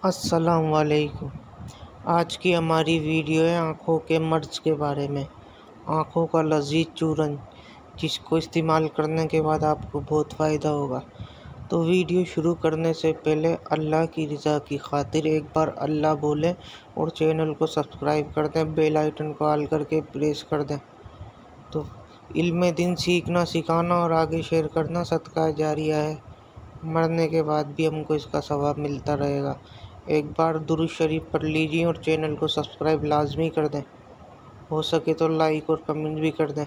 अस्सलाम वालेकुम। आज की हमारी वीडियो है आँखों के मर्ज के बारे में। आँखों का लजीज चूरन जिसको इस्तेमाल करने के बाद आपको बहुत फ़ायदा होगा। तो वीडियो शुरू करने से पहले अल्लाह की रज़ा की खातिर एक बार अल्लाह बोलें और चैनल को सब्सक्राइब कर दें, बेल आइकन को ऑल करके प्रेस कर दें। तो इल्म दिन सीखना, सिखाना और आगे शेयर करना सदका जारिया है। मरने के बाद भी हमको इसका सवाब मिलता रहेगा। एक बार दुरूद शरीफ पढ़ लीजिए और चैनल को सब्सक्राइब लाजमी कर दें। हो सके तो लाइक और कमेंट भी कर दें।